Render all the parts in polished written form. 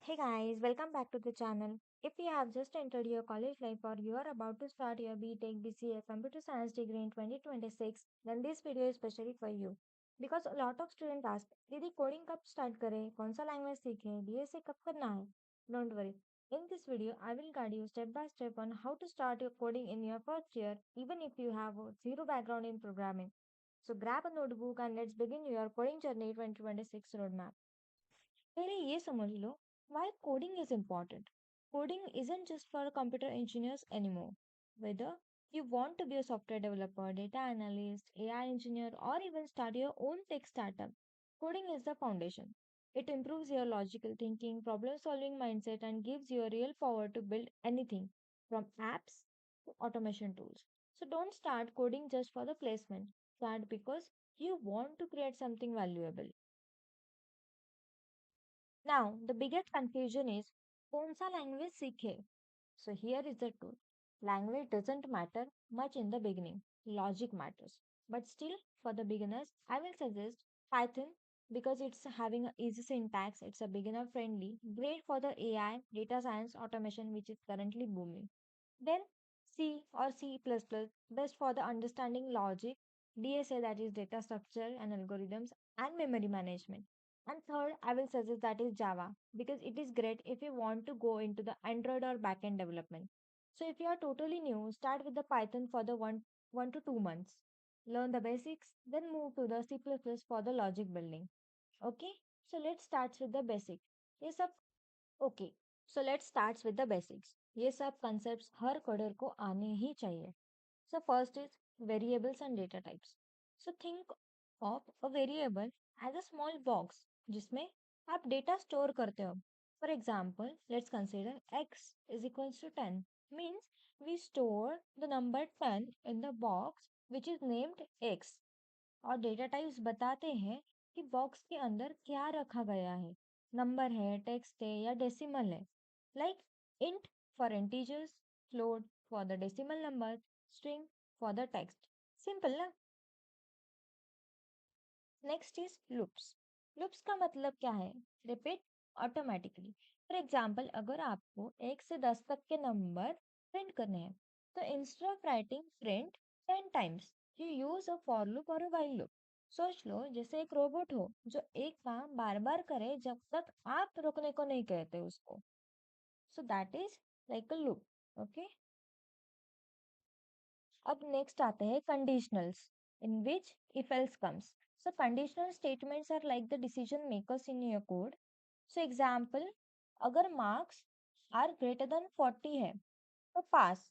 Hey guys, welcome back to the channel. If you have just entered your college life or you are about to start your BTech BCA Computer Science degree in 2026, then this video is especially for you. Because a lot of students ask, दीदी coding कब start करें? कौन सा language सीखें? DSA कब करना है? Don't worry. In this video, I will guide you step by step on how to start your coding in your first year, even if you have zero background in programming. So grab a notebook and let's begin your coding journey 2026 roadmap. पहले ये समझ लो why coding is important. Coding isn't just for computer engineers anymore. Whether you want to be a software developer, data analyst, AI engineer, or even start your own tech startup, coding is the foundation. It improves your logical thinking, problem solving mindset, and gives you a real power to build anything from apps to automation tools. So don't start coding just for the placement. Start because you want to create something valuable. Now, the biggest confusion is कौन सा language सीखे? So here is the truth. Language doesn't matter much in the beginning. Logic matters. But still, for the beginners, I will suggest Python because it's having a easy syntax, it's a beginner friendly, great for the AI, data science, automation, which is currently booming. Then C or C++, best for the understanding logic, DSA that is data structure and algorithms, and memory management. And third, I will suggest that is Java because it is great if you want to go into the Android or backend development. So if you are totally new, start with the Python for the 1 to 2 months. Learn the basics, then move to the C++ for the logic building. Okay, so let's start with the basic. Yes, sir. Okay so let's starts with the basics ये सब concepts हर coder को आने ही चाहिए so first is variables and data types so think of a variable as a small box जिसमें आप data store करते हो for example let's consider x is equals to 10 means we store the number 10 in the box which is named x और data types बताते हैं कि box के अंदर क्या रखा गया है नंबर है टेक्स्ट है या डेसिमल है like int for integers float for the decimal number string for the text simple ना नेक्स्ट इज लूप्स लूप्स का मतलब क्या है रिपीट ऑटोमेटिकली फॉर एग्जांपल अगर आपको 1 से 10 तक के नंबर प्रिंट करने हैं तो instead of writing print 10 times you use a for loop और अ व्हाइल लूप सोच लो जैसे एक रोबोट हो जो एक काम बार बार करे जब तक आप रुकने को नहीं कहते उसको so that is like a loop okay अब नेक्स्ट आते हैं conditionals in which if else comes so conditional statements are like the decision makers in your code so example अगर मार्क्स आर ग्रेटर देन 40 है तो pass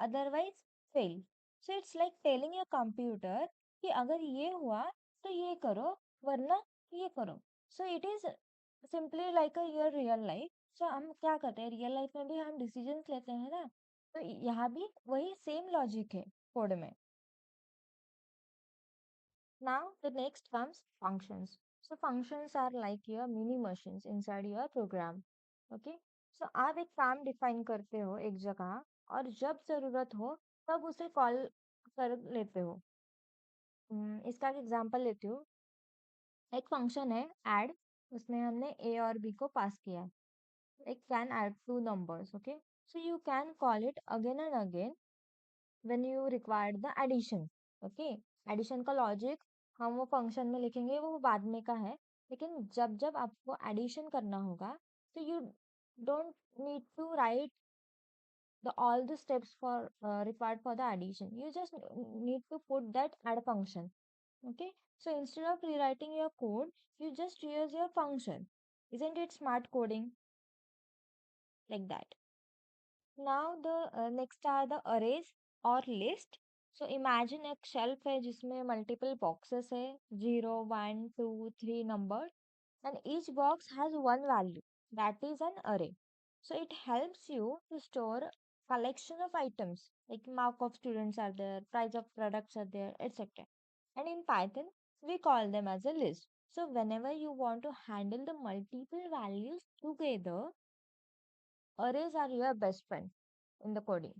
otherwise fail so it's like telling your computer कि अगर ये हुआ तो ये करो वरना ये करो so it is simply like a your real life so हम क्या करते हैं रियल लाइफ में भी हम डिसीजंस लेते हैं ना तो यहाँ भी वही सेम लॉजिक है कोड में now the next comes functions so functions are like your mini machines inside your program okay so आप एक काम डिफाइन करते हो एक जगह और जब जरूरत हो तब उसे कॉल कर लेते हो इसका एक एग्जांपल लेती हूँ एक फंक्शन है ऐड उसमें हमने ए और बी को पास किया है like can add two numbers okay so you can call it again and again when you require the addition okay addition का लॉजिक हम वो फंक्शन में लिखेंगे वो बाद में का है लेकिन जब जब आपको एडिशन करना होगा तो you don't need to write the all the steps for required for the addition you just need to put that add function okay so instead of rewriting your code you just use your function isn't it smart coding like that now the next are the arrays or list so imagine एक shelf है जिसमें multiple boxes है 0 1 2 3 numbered and each box has one value that is an array so it helps you to store collection of items like mark of students are there price of products are there etc and in python we call them as a list so whenever you want to handle the multiple values together arrays are your best friend in the coding.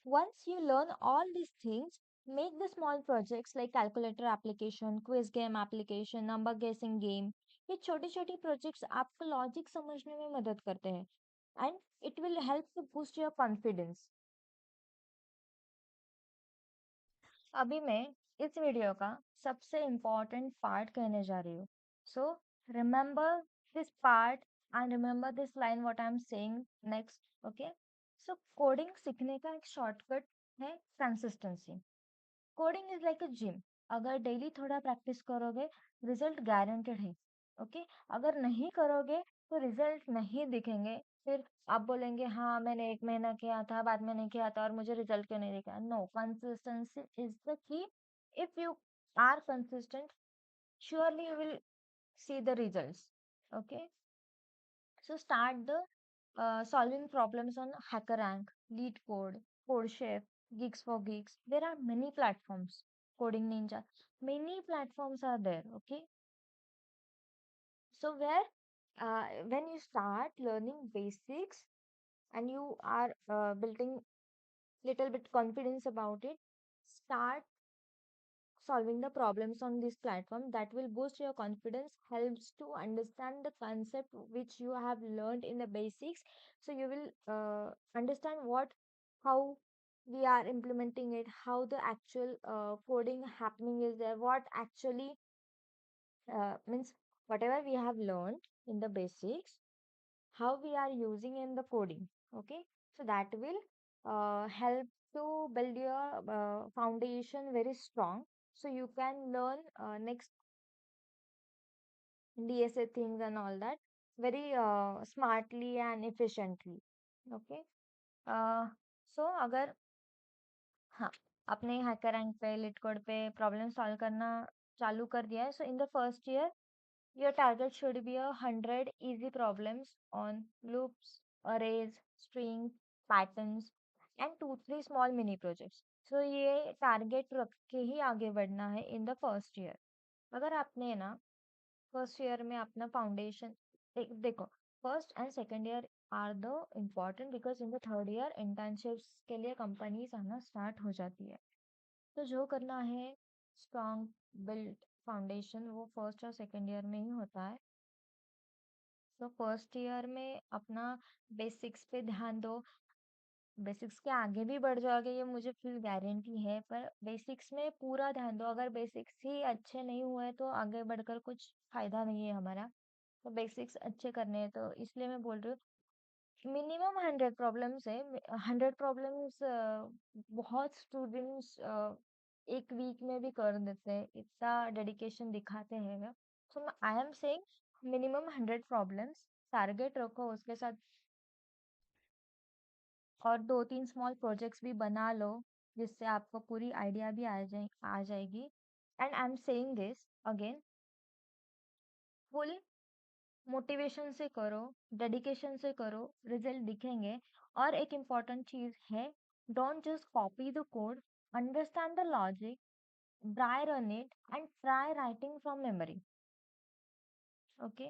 Once you learn all these things, make the small projects like calculator application, quiz game application, number guessing game. ये छोटी छोटी projects आपको logic समझने में मदद करते हैं and it will help to boost your confidence. अभी मैं इस वीडियो का सबसे इम्पोर्टेंट पार्ट कहने जा रही हूँ। So remember this part and remember this line what I am saying next. Okay, so coding सीखने का एक शॉर्टकट है consistency. Coding is like a gym. अगर डेली थोड़ा प्रैक्टिस करोगे, रिजल्ट गारंटेड है। ओके, अगर नहीं करोगे तो रिजल्ट नहीं दिखेंगे। फिर आप बोलेंगे हाँ मैंने 1 महीना किया था, बाद में नहीं किया था और मुझे रिजल्ट क्यों नहीं दिखा। No, consistency is the key. If you are consistent, surely you will see the results. Okay, so start the solving problems on HackerRank, LeetCode, CodeChef, Geeks for Geeks. There are many platforms. Coding Ninja, many platforms are there. Okay, so where when you start learning basics and you are building little bit confidence about it, start solving the problems on this platform. That will boost your confidence, helps to understand the concept which you have learned in the basics. So you will understand what, how we are implementing it, how the actual coding happening is there, what actually means whatever we have learned in the basics, how we are using in the coding. Okay, so that will help to build your foundation very strong, so you can learn next DSA things and all that very smartly and efficiently. Okay, uh, so अगर हाँ आपने HackerRank पे LeetCode पे problem solve करना चालू कर दिया है, so in the first year your target should be 100 easy problems on loops, arrays, strings, patterns, and 2-3 small mini projects. So ये टारगेट रख के ही आगे बढ़ना है इन द फर्स्ट ईयर। अगर आपने ना फर्स्ट ईयर में अपना फाउंडेशन देखो, first and second year are the important because in the third year internships के लिए कंपनीज आना स्टार्ट हो जाती है। तो जो करना है स्ट्रॉन्ग बिल्ड फाउंडेशन, वो फर्स्ट और सेकेंड ईयर में ही होता है। तो फर्स्ट ईयर में अपना बेसिक्स पे ध्यान दो। बेसिक्स के आगे भी बढ़ जाओगे ये मुझे फुल गारंटी है, पर बेसिक्स में पूरा ध्यान दो। अगर बेसिक्स ही अच्छे नहीं हुए तो आगे बढ़कर कुछ फायदा नहीं है हमारा। तो बेसिक्स अच्छे करने हैं, तो इसलिए मैं बोल रही हूँ मिनिमम 100 प्रॉब्लम्स है। 100 प्रॉब्लम्स बहुत स्टूडेंट्स एक वीक में भी कर देते हैं, इतना डेडिकेशन दिखाते हैं। So I am saying minimum 100 problems target रखो, उसके साथ और 2-3 स्मॉल प्रोजेक्ट्स भी बना लो, जिससे आपको पूरी आइडिया भी आ जाएगी। And I am saying this again, full motivation से करो, डेडिकेशन से करो, रिजल्ट दिखेंगे। और एक इम्पॉर्टेंट चीज है, don't just copy the code, understand the logic, try run it and try writing from memory. Okay,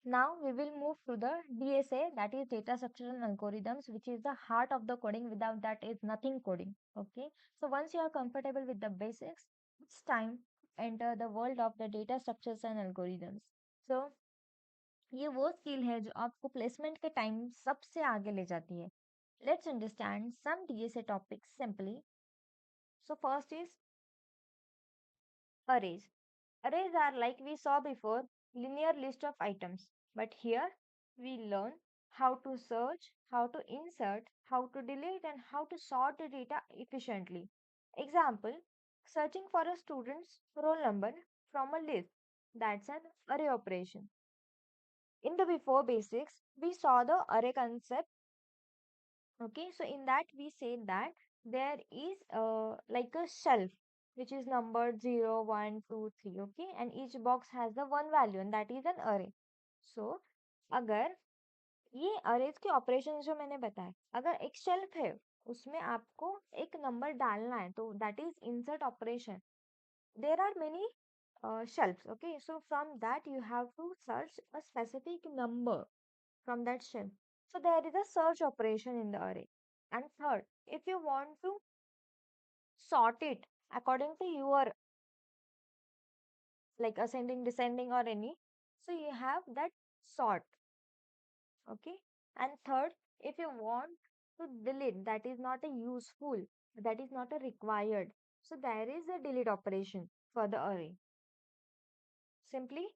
now we will move to the DSA, that is data structure and algorithms, which is the heart of the coding. Without that is nothing coding. Okay, so once you are comfortable with the basics, it's time to enter the world of the data structures and algorithms. So ये वो skill है जो आपको placement के time सबसे आगे ले जाती है। Let's understand some DSA topics simply. So first is arrays. Arrays are, like we saw before, linear list of items. But here we learn how to search, how to insert, how to delete, and how to sort the data efficiently. Example, searching for a student's roll number from a list. That's an array operation. In the before basics, we saw the array concept. Okay, so in that we say that there is like a shelf which is numbered 0, 1, 2, 3. Okay, and each box has the one value and that is an array. So अगर ये arrays के operation जो मैंने बताए, अगर एक shelf है उसमें आपको एक नंबर डालना है, तो that is insert operation. There are many shelves. Okay, so from that you have to search a specific number from that shelf. So there is a search operation in the array. And third, if you want to sort it according to your like ascending, descending, or any. So you have that sort. Okay. And third, if you want to delete, that is not a useful, that is not a required. So there is a delete operation for the array. Simply,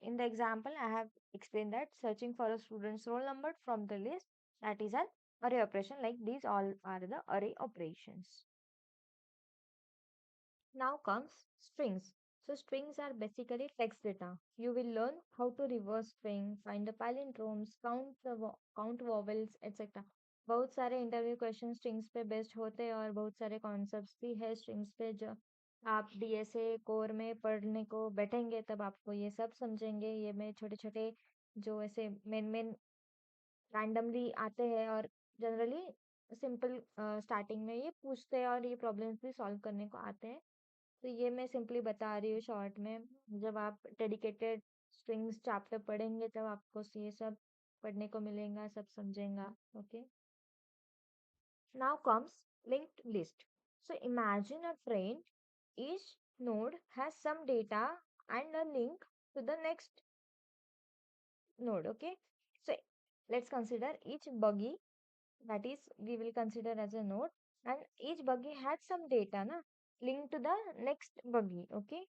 in the example, I have explained that searching for a student's roll number from the list, that is an array operation. Like these all are the array operations. Now comes strings. So strings are basically text data. You will learn how to reverse string, find the palindromes, count vowels, etc. बहुत सारे interview question strings पे based होते हैं और बहुत सारे concepts भी है स्ट्रिंग्स पे जो आप डीएसए कोर में पढ़ने को बैठेंगे तब आपको ये सब समझेंगे ये मैं छोटे छोटे जो ऐसे मेन मेन रैंडमली आते हैं और जनरली सिंपल स्टार्टिंग में ये पूछते हैं और ये प्रॉब्लम्स भी सॉल्व करने को आते हैं तो ये मैं सिंपली बता रही हूँ शॉर्ट में जब आप डेडिकेटेड स्ट्रिंग्स चैप्टर पढ़ेंगे तब आपको ये सब पढ़ने को मिलेगा सब समझेगा okay now comes linked list so imagine a train each node has some data and a link to the next node okay so let's consider each buggy that is we will consider as a node and each buggy had some data na linked to the next buggy okay.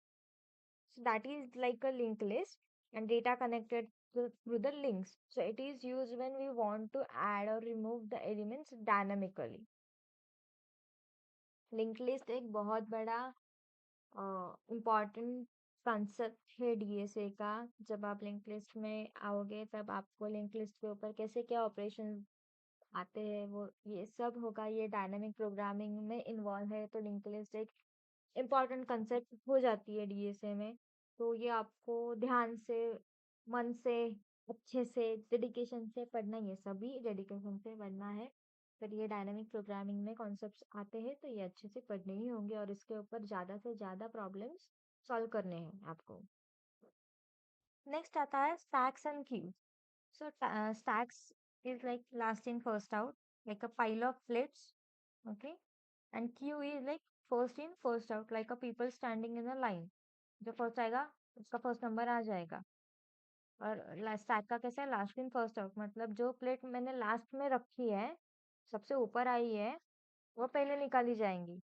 So that is like a linked list and data connected through the links. So it is used when we want to add or remove the elements dynamically. Linked list एक बहुत बड़ा important concept है DSA का जब आप link list में आओगे तब आपको लिंक लिस्ट के ऊपर कैसे क्या ऑपरेशन आते हैं वो ये सब होगा ये डायनामिक प्रोग्रामिंग में इन्वॉल्व है तो लिंक लिस्ट एक इम्पॉर्टेंट कंसेप्ट हो जाती है डीएसए में तो ये आपको ध्यान से मन से अच्छे से डेडिकेशन से पढ़ना ये सभी डेडिकेशन से पढ़ना है फिर ये डायनामिक प्रोग्रामिंग में कॉन्सेप्ट्स आते हैं तो ये अच्छे से पढ़ने ही होंगे और इसके ऊपर ज़्यादा से ज़्यादा प्रॉब्लम्स सॉल्व करने हैं आपको नेक्स्ट आता है stacks and queues so stacks is like last in first out like a pile of plates okay and queue is like first in first out like a people standing in a line जो first आएगा उसका first number आ जाएगा और stack का कैसा है last in first out मतलब जो प्लेट मैंने लास्ट में रखी है सबसे ऊपर आई है वो पहले निकाली जाएंगी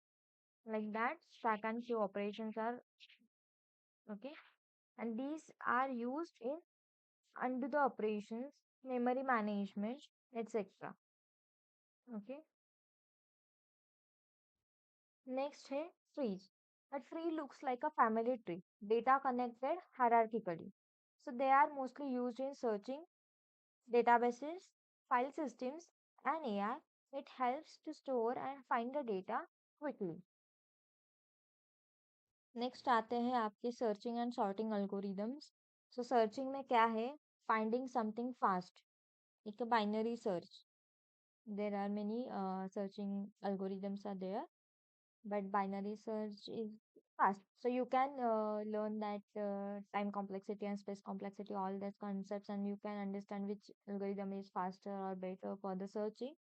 like that stack and queue operations are okay and these are used in undo the operations memory management etc okay. Next है trees. A tree looks like a family tree, data connected hierarchically. So they are mostly used in searching databases, file systems, and AI. It helps to store and find the data quickly. Next आते हैं आपके searching and sorting algorithms so searching में क्या है finding something fast एक binary search there are many searching algorithms are there but binary search is fast so you can learn that time complexity and space complexity all those concepts and you can understand which algorithm is faster or better for the searching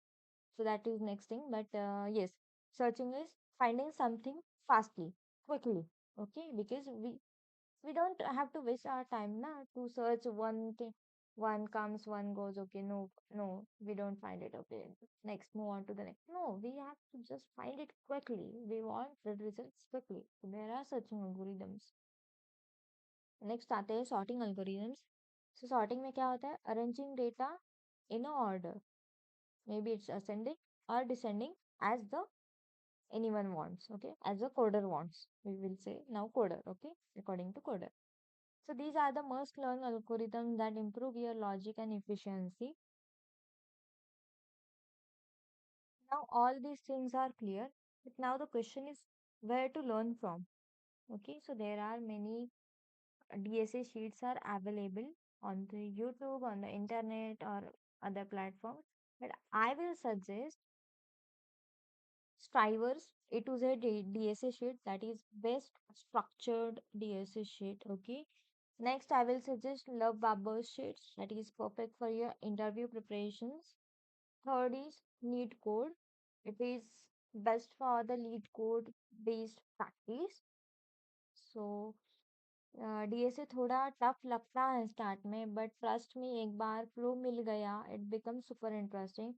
so that is next thing but yes searching is finding something fastly quickly okay because we don't have to waste our time now to search one thing one comes one goes okay no we don't find it okay next move on to the next no we have to just find it quickly we want the results quickly so there are searching algorithms next आते हैं sorting algorithms so sorting में क्या होता है arranging data in a order maybe it's ascending or descending as the anyone wants okay as the coder wants we will say now coder okay according to coder. So these are the most learned algorithms that improve your logic and efficiency. Now all these things are clear. But now the question is where to learn from. Okay, so there are many DSA sheets are available on the YouTube, on the internet or other platforms. But I will suggest Strivers A to Z DSA sheet that is best structured DSA sheet. Okay. Next, I will suggest Love Babber's sheets that is perfect for your interview preparations. Third is lead code. It is best for the lead code based practice. So DSA थोड़ा tough लगता है start में, but trust में एक बार flow मिल गया it become super interesting.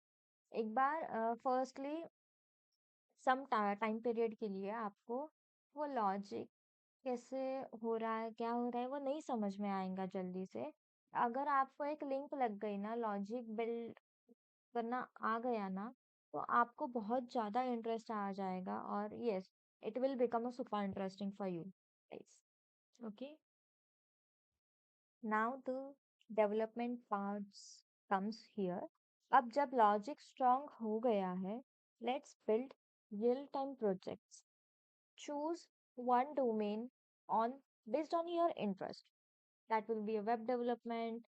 एक बार firstly some time period के लिए आपको वो लॉजिक कैसे हो रहा है, क्या हो रहा है, वो नहीं समझ में आएगा जल्दी से। अगर आपको एक लिंक लग गई ना, लॉजिक बिल्ड करना आ गया ना, तो आपको बहुत ज्यादा इंटरेस्ट आ जाएगा, और yes, it will become a super interesting for you guys. Okay, now the development parts comes here. अब जब लॉजिक स्ट्रांग हो गया है, let's build real time projects. Choose one domain on based on your interest. That will be a web development,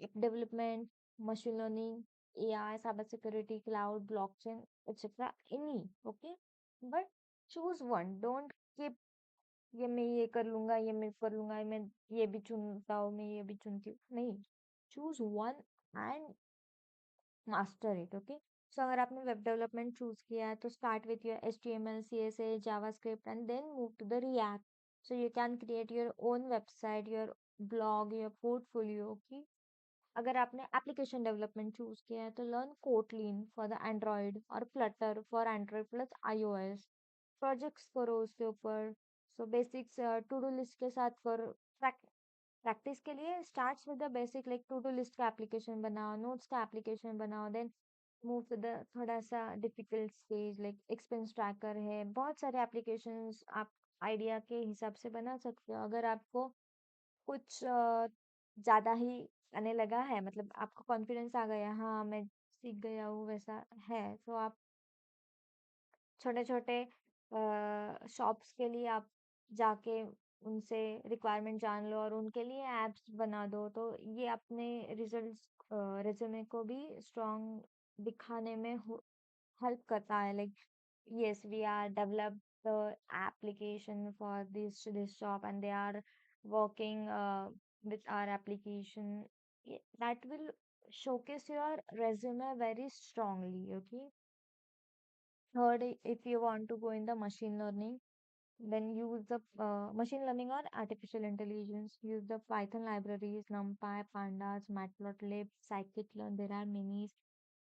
app development, machine learning, AI, cybersecurity, cloud, blockchain, etc. Any, okay? But choose one. Don't keep ये मैं ये कर लूंगा, ये मैं कर लूंगा, मैं ये भी चुनता हूँ, मैं ये भी चुनती हूँ, नहीं। Choose one and master it, okay. So अगर आपने वेब डेवलपमेंट चूज किया है, तो start with your HTML, CSS, JavaScript and then move to the React. So you can create your own website, your blog, your portfolio, okay. अगर आपने application development choose किया है, तो learn Kotlin for the Android और Flutter for Android plus iOS। Projects करो उसके ऊपर। So basics to do list के साथ करो। प्रैक्टिस के लिए starts with the basic, like to do list का एप्लीकेशन बनाओ, नोट्स का एप्लीकेशन बनाओ, देन मूव टू द थोड़ा सा difficult stage, like expense tracker है, बहुत सारे एप्लीकेशंस आप आइडिया के हिसाब से बना सकते हो। अगर आपको कुछ ज्यादा ही आने लगा है, मतलब आपको कॉन्फिडेंस आ गया, हाँ मैं सीख गया हूँ वैसा है, तो आप छोटे छोटे शॉप्स के लिए आप जाके उनसे रिक्वायरमेंट जान लो और उनके लिए एप्स बना दो, तो ये अपने रिजल्ट्स रिज्यूमे को भी स्ट्रॉन्ग दिखाने में हेल्प करता है। Like yes, we are developed the application for this shop, and they are working with our application. That will showcase your resume very strongly, okay. Third, if you want to go in the machine learning, then use the machine learning or artificial intelligence. Use the Python libraries, NumPy, Pandas, Matplotlib, Scikit-learn. There are many.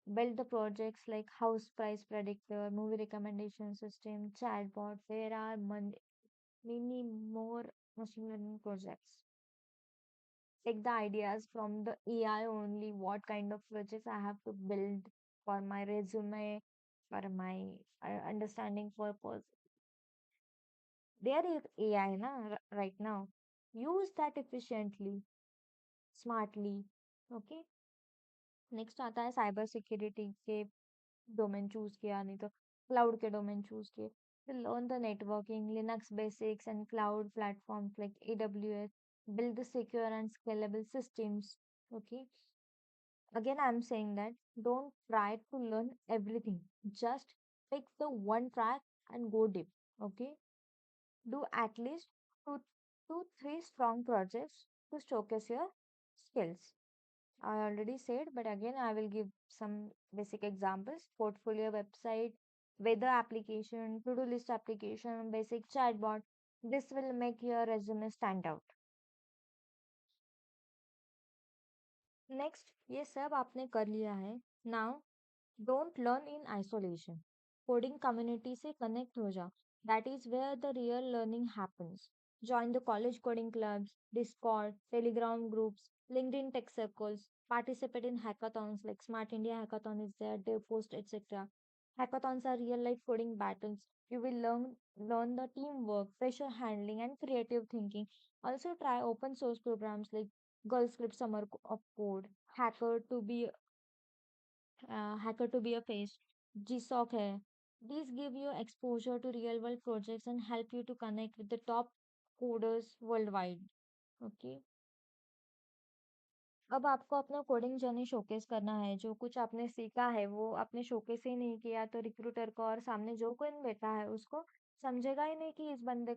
Build the projects like house price predictor, movie recommendation system, chatbot. There are many more machine learning projects. Take the ideas from the AI only. What kind of projects I have to build for my resume, for my understanding purpose. There is AI na, right now. Use that efficiently, smartly. Okay. Next आता है cyber security के domain choose किया, नहीं तो cloud के domain choose किए, फिर learn the networking, Linux basics and cloud platforms like AWS, build the secure and scalable systems, okay. Again, I'm saying that don't try to learn everything, just pick the one track and go deep, okay. Do at least two, three strong projects to showcase your skills. I already said, but again, I will give some basic examples. Portfolio website, weather application, to-do list application, basic chatbot. This will make your resume stand out. Next, ये सब आपने कर लिया है. Now, don't learn in isolation. Coding community से connect हो जा. That is where the real learning happens. Join the college coding clubs, Discord, Telegram groups, LinkedIn tech circles. Participate in hackathons like Smart India Hackathon is there, DevPost, etc. Hackathons are real life coding battles. You will learn the teamwork, pressure handling, and creative thinking. Also, try open source programs like Girl Script Summer of Code, Hacker to be a face, GSOC है. These give you exposure to real world projects and help you to connect with the top coders worldwide. Okay. अब आपको अपना coding journey showcase करना है। जो कुछ आपने सीखा है वो आपने शोकेस ही नहीं किया, तो रिक्रूटर को और सामने जो कोई बैठा है उसको समझेगा ही नहीं कि इस बंदे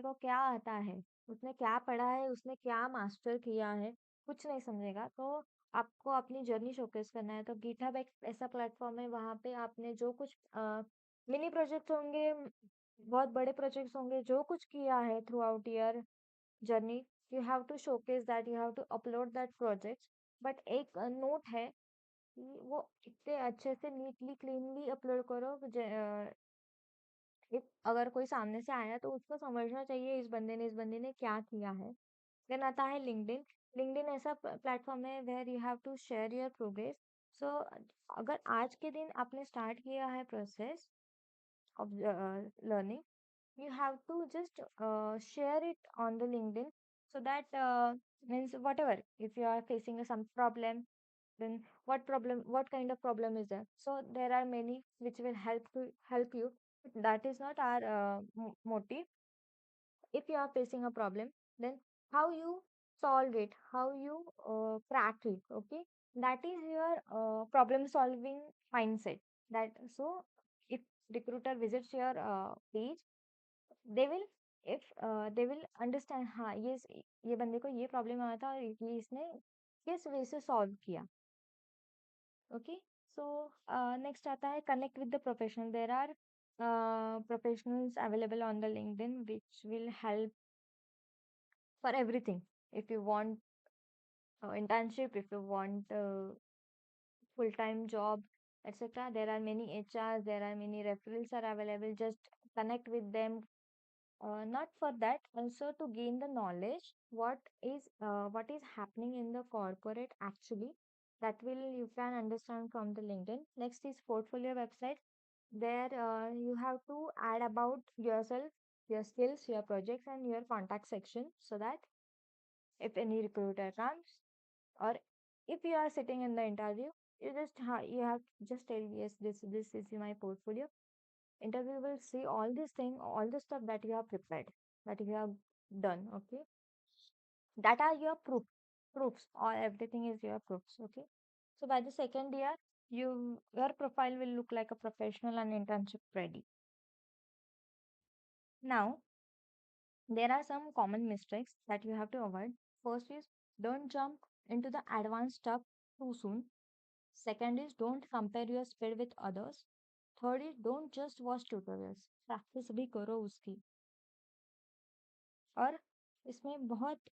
को क्या आता है, उसने क्या पढ़ा है, उसने क्या मास्टर किया है, कुछ नहीं समझेगा। तो आपको अपनी जर्नी शोकेस करना है, तो गिटहब एक ऐसा प्लेटफॉर्म है, वहां पे आपने जो कुछ मिनी प्रोजेक्ट होंगे, बहुत बड़े प्रोजेक्ट्स होंगे, जो कुछ किया है throughout year, journey, you have to showcase that, you have to upload that projects. But एक नोट है कि वो इतने अच्छे से नीटली क्लीनली अपलोड करो, if अगर कोई सामने से आया तो उसको समझना चाहिए इस बंदे ने क्या किया है। देन आता है लिंक्डइन। लिंक्डइन ऐसा प्लेटफॉर्म है where you have to share your progress. So अगर आज के दिन आपने स्टार्ट किया है process of learning, you have to just share it on the LinkedIn, so that means whatever, if you are facing some problem, then what kind of problem is there. So there are many which will help you. That is not our motive. If you are facing a problem, then how you solve it, how you crack it, okay, that is your problem solving mindset. That so if recruiter visits your page, they will, if they will understand, हाँ ये बंदे को ये problem आया था और ये इसने किस वे से सॉल्व किया। ओके। सो नेक्स्ट आता है connect with the professional. There are professionals available on the LinkedIn which will help for everything. If you want internship, if you want full-time job, etc., there are many HRs, there are many referrals are available. Just connect with them. Not for that, also to gain the knowledge what is happening in the corporate actually. That will you can understand from the LinkedIn. Next is portfolio website. There you have to add about yourself, your skills, your projects, and your contact section, so that if any recruiter comes, or if you are sitting in the interview, you have to just tell, yes, this is my portfolio. Interview will see all this thing, all the stuff that you have prepared, that you have done. Okay, that are your proofs, or everything is your proofs. Okay, so by the second year, your profile will look like a professional and internship ready. Now there are some common mistakes that you have to avoid. First is, don't jump into the advanced stuff too soon. Second is, don't compare your speed with others. Third is don't just watch tutorials, practice भी करो उसकी। और इसमें बहुत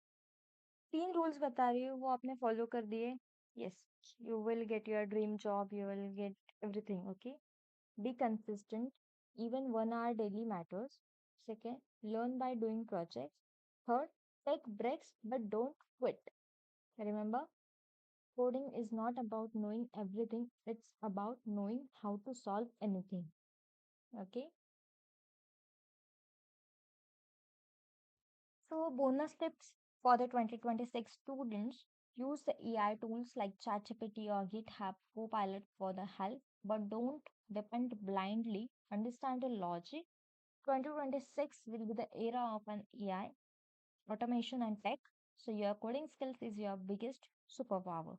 3 rules बता रही हूँ, वो आपने फॉलो कर दिए, yes, you will get your dream job, you will get everything. Okay, be consistent, even 1 hour daily matters. Second, learn by doing projects. Third, take breaks but don't quit. Remember, coding is not about knowing everything, it's about knowing how to solve anything. Okay. So, bonus tips for the 2026 students: use the AI tools like ChatGPT or GitHub Copilot for the help, but don't depend blindly. Understand the logic. 2026 will be the era of an AI, automation, and tech. So, your coding skills is your biggest superpower.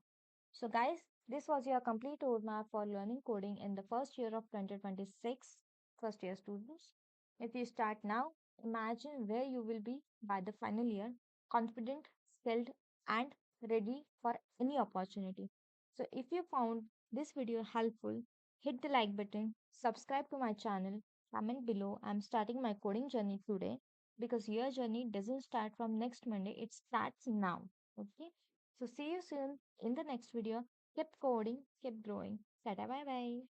So, guys, this was your complete roadmap for learning coding in the first year of 2026, first year students. If you start now, imagine where you will be by the final year, confident, skilled, and ready for any opportunity. So, if you found this video helpful, hit the like button, subscribe to my channel, comment below. I'm starting my coding journey today, because your journey doesn't start from next Monday, it starts now. Okay, so see you soon in the next video. Keep coding, keep growing. Tata, bye bye.